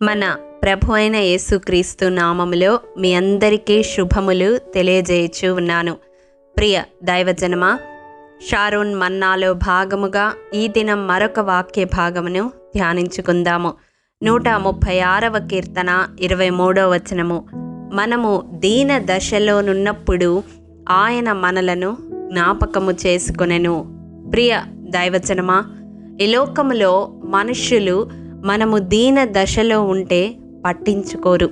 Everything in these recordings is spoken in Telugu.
మన ప్రభు అయిన యేసుక్రీస్తు నామములో మీ అందరికీ శుభములు తెలియజేయచ్చు ఉన్నాను. ప్రియ దైవజనమా, షారోన్ మన్నాలో భాగముగా ఈ దినం మరొక వాక్య భాగమును ధ్యానించుకుందాము. 136వ కీర్తన 23వ వచనము. మనము దీన దశలోనున్నప్పుడు ఆయన మనలను జ్ఞాపకము చేసుకొనెను. ప్రియ దైవజనమా, ఈ లోకములో మనుష్యులు మనము దీన దశలో ఉంటే పట్టించుకోరు.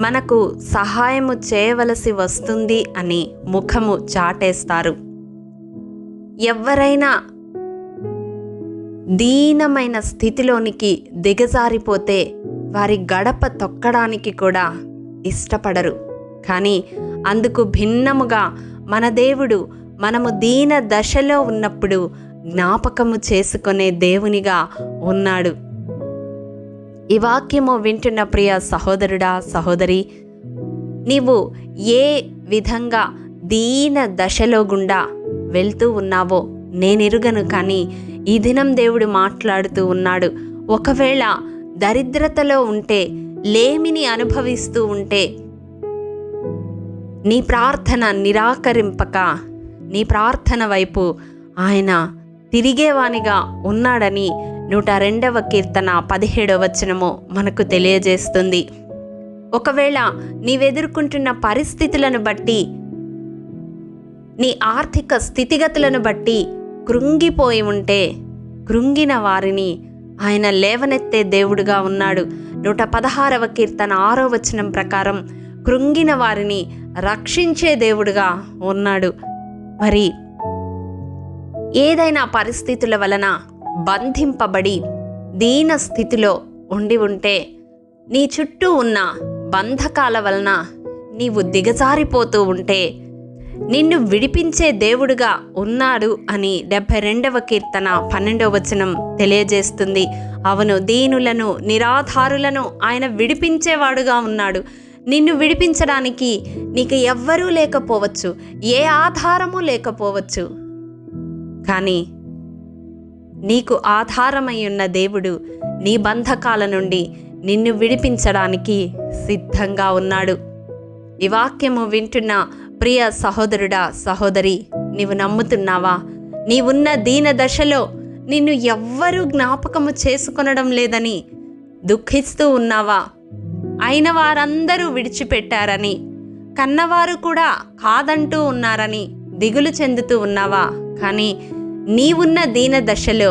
మనకు సహాయము చేయవలసి వస్తుంది అని ముఖము చాటేస్తారు. ఎవరైనా దీనమైన స్థితిలోనికి దిగజారిపోతే వారి గడప తొక్కడానికి కూడా ఇష్టపడరు. కానీ అందుకు భిన్నముగా మన దేవుడు మనము దీన దశలో ఉన్నప్పుడు జ్ఞాపకము చేసుకునే దేవునిగా ఉన్నాడు. ఈ వాక్యము వింటున్న ప్రియ సహోదరుడా, సహోదరి, నీవు ఏ విధంగా దీన దశలో గుండా వెళ్తూ ఉన్నావో నేనెరుగను. కానీ ఈ దినం దేవుడు మాట్లాడుతూ ఉన్నాడు. ఒకవేళ దరిద్రతలో ఉంటే, లేమిని అనుభవిస్తూ ఉంటే, నీ ప్రార్థన నిరాకరింపక నీ ప్రార్థన వైపు ఆయన తిరిగేవానిగా ఉన్నాడని 102వ కీర్తన 17వ వచనము మనకు తెలియజేస్తుంది. ఒకవేళ నీవెదుర్కొంటున్న పరిస్థితులను బట్టి, నీ ఆర్థిక స్థితిగతులను బట్టి కృంగిపోయి ఉంటే, కృంగిన వారిని ఆయన లేవనెత్తే దేవుడుగా ఉన్నాడు. 116వ కీర్తన 6వ వచనం ప్రకారం కృంగిన వారిని రక్షించే దేవుడుగా ఉన్నాడు. మరి ఏదైనా పరిస్థితుల వలన బంధింపబడి దీన స్థితిలో ఉండి ఉంటే, నీ చుట్టూ ఉన్న బంధకాల వలన నీవు దిగజారిపోతూ ఉంటే, నిన్ను విడిపించే దేవుడుగా ఉన్నాడు అని 72వ కీర్తన 12వ వచనం తెలియజేస్తుంది. అవును, దీనులను నిరాధారులను ఆయన విడిపించేవాడుగా ఉన్నాడు. నిన్ను విడిపించడానికి నీకు ఎవ్వరూ లేకపోవచ్చు, ఏ ఆధారము లేకపోవచ్చు. కానీ నీకు ఆధారమై ఉన్న దేవుడు నీ బంధకాల నుండి నిన్ను విడిపించడానికి సిద్ధంగా ఉన్నాడు. ఈ వాక్యము వింటున్న ప్రియ సహోదరుడా, సహోదరి, నీవు నమ్ముతున్నావా? నీవున్న దీన దశలో నిన్ను ఎవ్వరూ జ్ఞాపకము చేసుకొనడం లేదని దుఃఖిస్తూ ఉన్నావా? అయిన వారందరూ విడిచిపెట్టారని, కన్నవారు కూడా కాదంటూ ఉన్నారని దిగులు చెందుతూ ఉన్నావా? కానీ నీవున్న దీన దశలో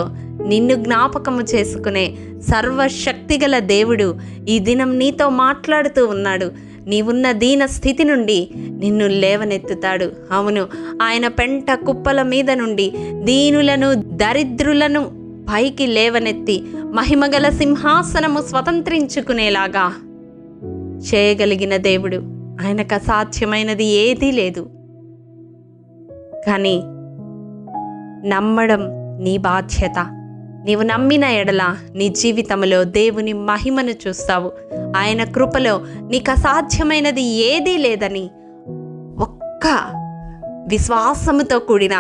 నిన్ను జ్ఞాపకము చేసుకునే సర్వశక్తిగల దేవుడు ఈ దినం నీతో మాట్లాడుతూ ఉన్నాడు. నీవున్న దీన స్థితి నుండి నిన్ను లేవనెత్తుతాడు. అవును, ఆయన పెంట కుప్పల మీద నుండి దీనులను, దరిద్రులను పైకి లేవనెత్తి మహిమగల సింహాసనము స్వతంత్రించుకునేలాగా చేయగలిగిన దేవుడు. ఆయనకు అసాధ్యమైనది ఏదీ లేదు. కానీ నమ్మడం నీ బాధ్యత. నీవు నమ్మిన ఎడల నీ జీవితంలో దేవుని మహిమను చూస్తావు. ఆయన కృపలో నీకు అసాధ్యమైనది ఏదీ లేదని ఒక్క విశ్వాసముతో కూడిన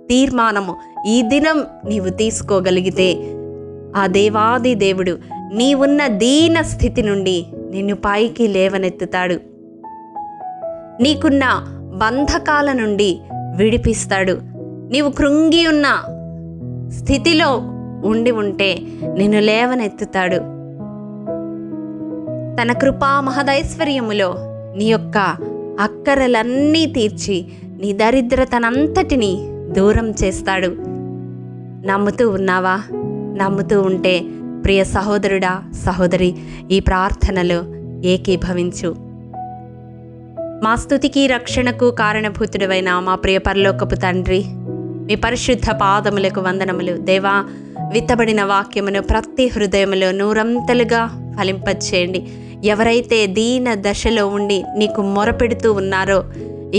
తీర్మానము ఈ దినం నీవు తీసుకోగలిగితే, ఆ దేవాది దేవుడు నీవున్న దీన స్థితి నుండి నిన్ను పైకి లేవనెత్తుతాడు. నీకున్న బంధకాల నుండి విడిపిస్తాడు. నీవు కృంగి ఉన్న స్థితిలో ఉండి ఉంటే నిన్ను లేవనెత్తుతాడు. తన కృపా మహదైశ్వర్యములో నీ యొక్క అక్కరలన్నీ తీర్చి నీ దరిద్రతనంతటినీ దూరం చేస్తాడు. నమ్ముతూ ఉన్నావా? నమ్ముతూ ఉంటే ప్రియ సహోదరుడా, సహోదరి, ఈ ప్రార్థనలో ఏకీభవించు. మా స్తుతికి రక్షణకు కారణభూతుడవైన మా ప్రియ పరలోకపు తండ్రి, మీ పరిశుద్ధ పాదములకు వందనములు. దేవా, విత్తబడిన వాక్యమును ప్రతి హృదయములో నూరంతలుగా ఫలింపచేయండి. ఎవరైతే దీన దశలో ఉండి నీకు మొరపెడుతూ ఉన్నారో,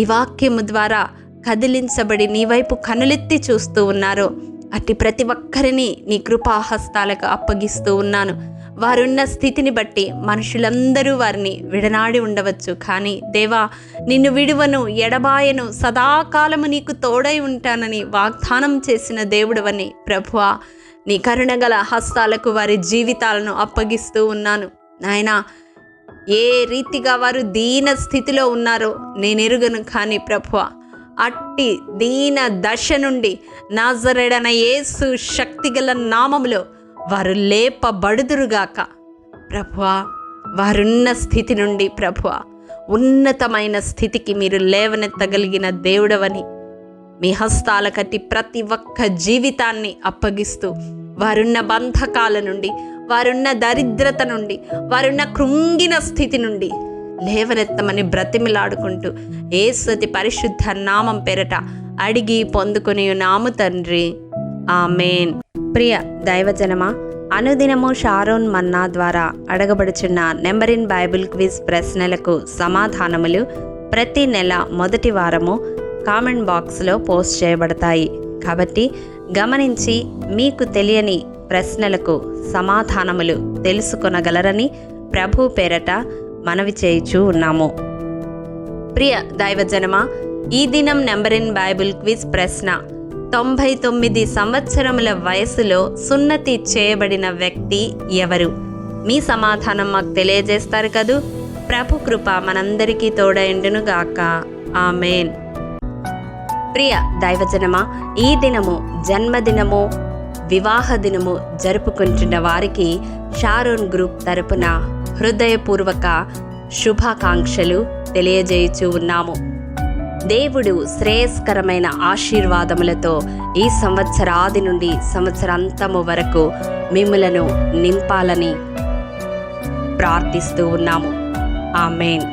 ఈ వాక్యము ద్వారా కదిలించబడి నీ వైపు కనులెత్తి చూస్తూ ఉన్నారో, అట్టి ప్రతి ఒక్కరిని నీ కృపాహస్తాలకు అప్పగిస్తూ ఉన్నాను. వారున్న స్థితిని బట్టి మనుషులందరూ వారిని విడనాడి ఉండవచ్చు. కానీ దేవా, నిన్ను విడువను, ఎడబాయను, సదాకాలము నీకు తోడై ఉంటానని వాగ్దానం చేసిన దేవుడవని ప్రభువా, నీ కరుణగల హస్తాలకు వారి జీవితాలను అప్పగిస్తూ ఉన్నాను నాయనా. ఏ రీతిగా వారు దీన స్థితిలో ఉన్నారో నేను ఎరుగను, కానీ ప్రభువా అట్టి దీన దశ నుండి నాజరేయుడైన యేసు శక్తిగల నామములో వారు లేపబడుదురుగాక. ప్రభువా వారున్న స్థితి నుండి ప్రభువా ఉన్నతమైన స్థితికి మీరు లేవనెత్తగలిగిన దేవుడవని మీ హస్తాల కట్టి ప్రతి ఒక్క జీవితాన్ని అప్పగిస్తూ వారున్న బంధకాల నుండి, వారున్న దరిద్రత నుండి, వారున్న కృంగిన స్థితి నుండి లేవనెత్తమని బ్రతిమిలాడుకుంటూ యేసు పరిశుద్ధ నామం పేరట అడిగి పొందుకొని నాము తండ్రి, ఆమేన్. ప్రియ దైవజనమా, అనుదినము షారోన్ మన్నా ద్వారా అడగబడుచున్న నెంబర్ ఇన్ బైబిల్ క్విజ్ ప్రశ్నలకు సమాధానములు ప్రతి నెల మొదటి వారము కామెంట్ బాక్స్లో పోస్ట్ చేయబడతాయి. కాబట్టి గమనించి మీకు తెలియని ప్రశ్నలకు సమాధానములు తెలుసుకొనగలరని ప్రభు పేరట మనవి చేయుచూ ఉన్నాము. ప్రియ దైవజనమా, ఈ దినం నెంబర్ ఇన్ బైబిల్ క్విజ్ ప్రశ్న: 99 సంవత్సరముల వయసులో సున్నతి చేయబడిన వ్యక్తి ఎవరు? మీ సమాధానం మాకు తెలియజేస్తారు కదూ. ప్రభు కృప మనందరికీ తోడైండును గాక. ఆమేన్. ప్రియ దైవజనమా, ఈ దినము జన్మదినము, వివాహ దినము జరుపుకుంటున్న వారికి షారోన్ గ్రూప్ తరపున హృదయపూర్వక శుభాకాంక్షలు తెలియజేయుచూ ఉన్నాము. దేవుడు శ్రేయస్కరమైన ఆశీర్వాదములతో ఈ సంవత్సరాది నుండి సంవత్సరాంతము వరకు మిమ్ములను నింపాలని ప్రార్థిస్తూ ఉన్నాము. ఆమేన్.